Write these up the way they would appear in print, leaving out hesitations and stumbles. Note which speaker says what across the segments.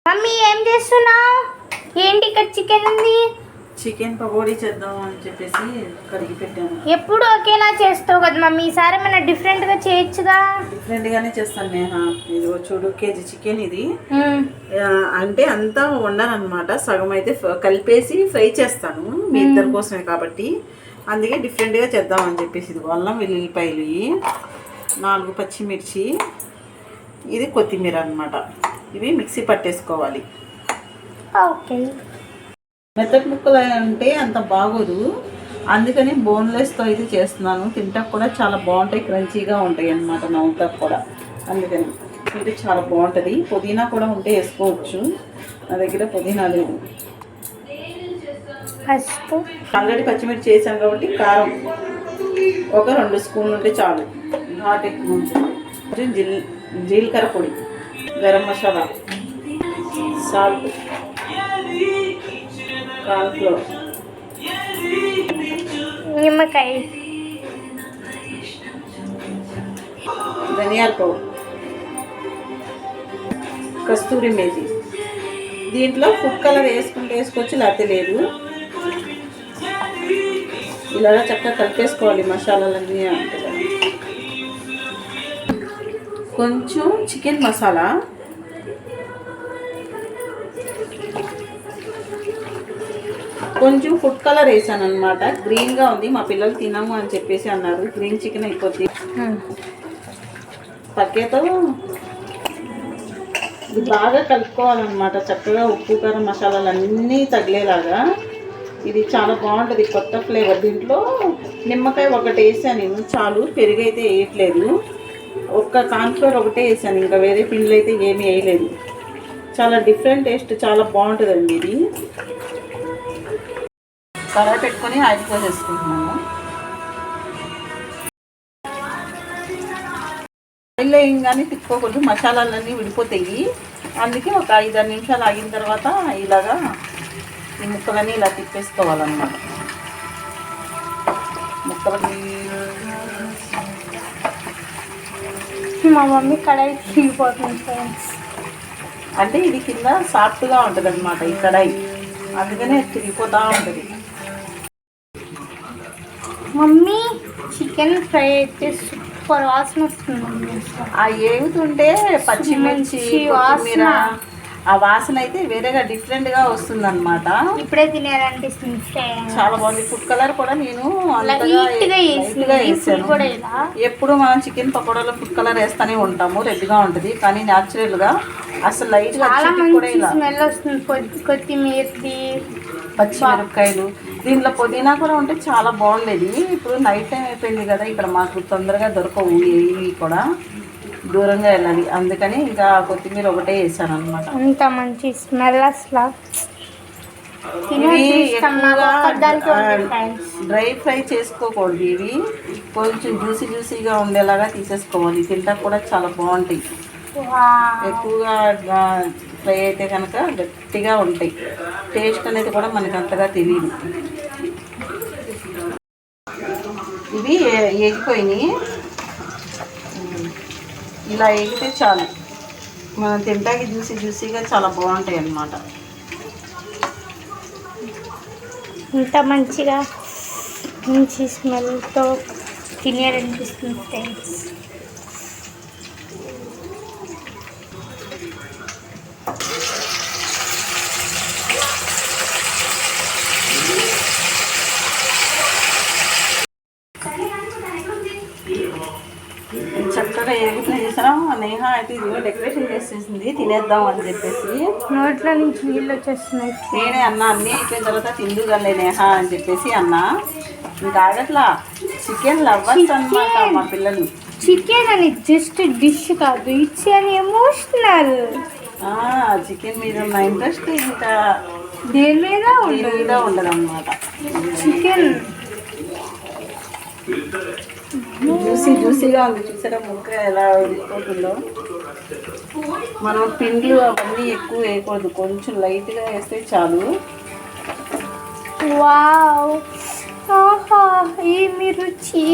Speaker 1: Mummy ఏం చేస్తున్నావు? ఏంటి ఇక్కడ చికెన్ ఉంది?
Speaker 2: చికెన్ పకోడీ చేద్దాం అని చెప్పేసి కడిగి పెట్టాను.
Speaker 1: ఎప్పుడు ఒకేలా చేస్తావు కదా మమ్మీ, ఈసారి ఏమైనా డిఫరెంట్గా చేయొచ్చుగా?
Speaker 2: డిఫరెంట్గానే చేస్తాను నేహా. ఇది చూడు, కేజీ చికెన్ ఇది. అంటే అంతా వండనమాట, సగం అయితే కలిపేసి ఫ్రై చేస్తాను మీ ఇద్దరి కోసమే కాబట్టి. అందుకే డిఫరెంట్గా చేద్దాం అని చెప్పేసి ఇది అల్లం వెల్లుల్లిపాయలు, 4 పచ్చిమిర్చి, ఇది కొత్తిమీర అనమాట. ఇవి మిక్సీ పట్టేసుకోవాలి.
Speaker 1: ఓకే.
Speaker 2: మెత్తటి ముక్కలు అంటే అంత బాగోదు, అందుకని బోన్లెస్తో అయితే చేస్తున్నాను. తింటాకు కూడా చాలా బాగుంటాయి, క్రంచీగా ఉంటాయి అన్నమాట నవ్వుతాకు కూడా. అందుకని ఇది చాలా బాగుంటుంది. పుదీనా కూడా ఉంటే వేసుకోవచ్చు, నా దగ్గర పుదీనా లేదు. ఆల్రెడీ పచ్చిమిర్చి వేసాను కాబట్టి కారం ఒక 2 స్పూన్లు ఉంటే చాలు. ఘాట్ ఎక్కువ. జీలకర్ర పొడి, గరం మసాలా, సాల్ట్, కార్న్ఫ్లోర్,
Speaker 1: నిమ్మకాయ,
Speaker 2: ధనియాల పౌడర్, కస్తూరి మేతి. దీంట్లో ఫుడ్ కలర్ వేసుకుంటే వేసుకోవచ్చు, లేకపోతే లేదు. ఇలాగా చక్కగా కలిపేసుకోవాలి మసాలాలన్నీ. కొంచెం చికెన్ మసాలా, కొంచెం ఫుడ్ కలర్ వేసాను అనమాట. గ్రీన్గా ఉంది, మా పిల్లలు తినము అని చెప్పేసి అన్నారు. గ్రీన్ చికెన్ అయిపోద్ది. పక్కేతో ఇది బాగా కలుపుకోవాలన్నమాట చక్కగా. ఉప్పు కారం మసాలాలు అన్నీ తగిలేలాగా. ఇది చాలా బాగుంటుంది, కొత్త ఫ్లేవర్. దీంట్లో నిమ్మకాయ ఒకటి వేసాను చాలు, పెరుగు అయితే వేయట్లేదు. ఒక్క కార్న్ఫ్లోర్ ఒకటే వేసాను, ఇంకా వేరే పిండిలు అయితే ఏమీ వేయలేదు. చాలా డిఫరెంట్ టేస్ట్, చాలా బాగుంటుందండి ఇది. కడాయి పెట్టుకొని ఆయిల్ పోసేసుకుంటున్నాను. ఆయిల్లో వేయంగానే తిప్పుకోకూడదు, మసాలాలన్నీ విడిపోతాయి. అందుకే ఒక 5-6 నిమిషాలు ఆగిన తర్వాత ఇలాగా ఈ ముక్కలన్నీ ఇలా తిప్పేసుకోవాలన్నమాట. ముక్కలు
Speaker 1: మా మమ్మీ కడాయి తిరిగిపోతుంది ఫ్రెండ్స్.
Speaker 2: అంటే ఇది కింద సాఫ్ట్గా ఉంటుంది అనమాట ఈ కడాయి, అందుకనే తిరిగిపోతూ ఉంటుంది.
Speaker 1: మమ్మీ చికెన్ ఫ్రై అయితే సూపర్ వాసన వస్తుంది.
Speaker 2: ఆ ఏగుతుంటే పచ్చిమిర్చి, కొత్తిమీర, ఆ వాసన అయితే వేరేగా డిఫరెంట్గా వస్తుంది అనమాట.
Speaker 1: ఇప్పుడే తినేయాలనిపిస్తుంది.
Speaker 2: చాలా బాగుంది. ఫుడ్ కలర్ కూడా నేను ఎప్పుడు మనం చికెన్ పకోడాలో ఫుడ్ కలర్ వేస్తూనే ఉంటాము, రెడ్గా ఉంటుంది. కానీ న్యాచురల్గా అసలు లైట్గా కూడా ఇలా
Speaker 1: స్మెల్ వస్తుంది. కొత్తిమీరది,
Speaker 2: పచ్చిమిరపకాయలు, దీంట్లో పుదీనా కూడా ఉంటే చాలా బాగుండేది. ఇప్పుడు నైట్ టైం అయిపోయింది కదా, ఇక్కడ మాకు తొందరగా దొరకవు ఇవి కూడా, దూరంగా వెళ్ళాలి. అందుకని ఇంకా కొత్తిమీర ఒకటే వేసాను అనమాట.
Speaker 1: అంత మంచి స్మెల్. అసలు
Speaker 2: డ్రై ఫ్రై చేసుకోకూడదు, ఇవి కొంచెం జ్యూసీగా ఉండేలాగా తీసేసుకోవాలి. తింటా కూడా చాలా బాగుంటాయి. ఎక్కువగా ఫ్రై అయితే కనుక గట్టిగా ఉంటాయి, టేస్ట్ అనేది కూడా మనకు అంతగా తెలియదు. ఇవి ఎగిపోయినాయి, ఇలా ఎగితే చాలు. మనం తింటాకి జ్యూసీగా చాలా బాగుంటాయి అన్నమాట.
Speaker 1: ఇంత మంచిగా మంచి స్మెల్తో తినేయాలనిపిస్తుంది ఫ్రెండ్స్.
Speaker 2: చక్కగా ఎగుతున్నాయి చేసారా నేహా. అయితే ఇది డెకరేషన్ చేసేసింది, తినేద్దాం అని చెప్పేసి.
Speaker 1: నోట్లో నుంచి నీళ్ళు వచ్చేస్తున్నాయి.
Speaker 2: నేనే అన్నా అన్నీ అయిపోయిన తర్వాత తిందుగలే నేహా అని చెప్పేసి అన్నా. ఇంకా ఆగట్లా, చికెన్ లవర్స్ అన్నమాట మా పిల్లలు.
Speaker 1: చికెన్ అని జస్ట్ డిష్ కాదు, ఇట్స్ అని ఎమోషనల్.
Speaker 2: చికెన్ మీద ఉన్న ఇంట్రెస్ట్ ఇంకా
Speaker 1: దేని మీద
Speaker 2: ఉండదు అన్నమాట.
Speaker 1: చికెన్
Speaker 2: జ్యూసీగా ఉంది చూసారా, ముక్క ఎలా ఉడికిపోతుందో. మనం పిండ్లు అవన్నీ ఎక్కువ వేయకూడదు, కొంచెం లైట్గా వేస్తే చాలు.
Speaker 1: వావ్, ఆహా ఏమి రుచి.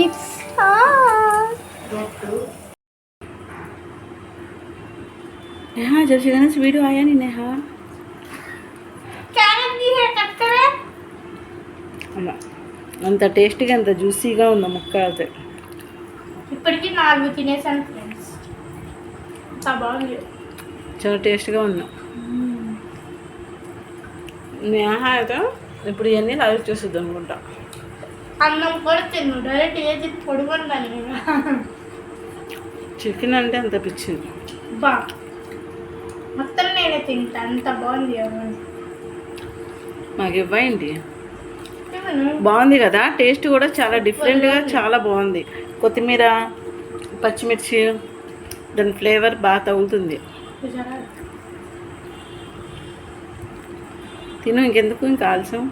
Speaker 2: नेहा जब चिकन से वीडियो आया नहीं नेहा అలా అంత టేస్టీగా అంత జ్యూసీగా ఉంది ముక్క అయితే
Speaker 1: ఇప్పటికీ 4 తినేసాను ఫ్రెండ్స్. అంత బాగుంది.
Speaker 2: చాలా టేస్ట్గా ఉంది. నేహ అయితే ఇప్పుడు ఇవన్నీ లైవ్ చూస్తుంది అనుకుంటా.
Speaker 1: అన్నం కూడా తిన్ను డైరెక్ట్ ఏది పొడుగుండాలి.
Speaker 2: చికెన్ అంటే అంత పిచ్చింది.
Speaker 1: బా మొత్తం నేనే తింటా, అంత బాగుంది.
Speaker 2: మాకు ఇవ్వండి. బాగుంది కదా, టేస్ట్ కూడా చాలా డిఫరెంట్గా చాలా బాగుంది. కొత్తిమీర పచ్చిమిర్చి దాని ఫ్లేవర్ బాగా తగులుతుంది. తిను ఇంకెందుకు ఇంకా ఆలస్యం.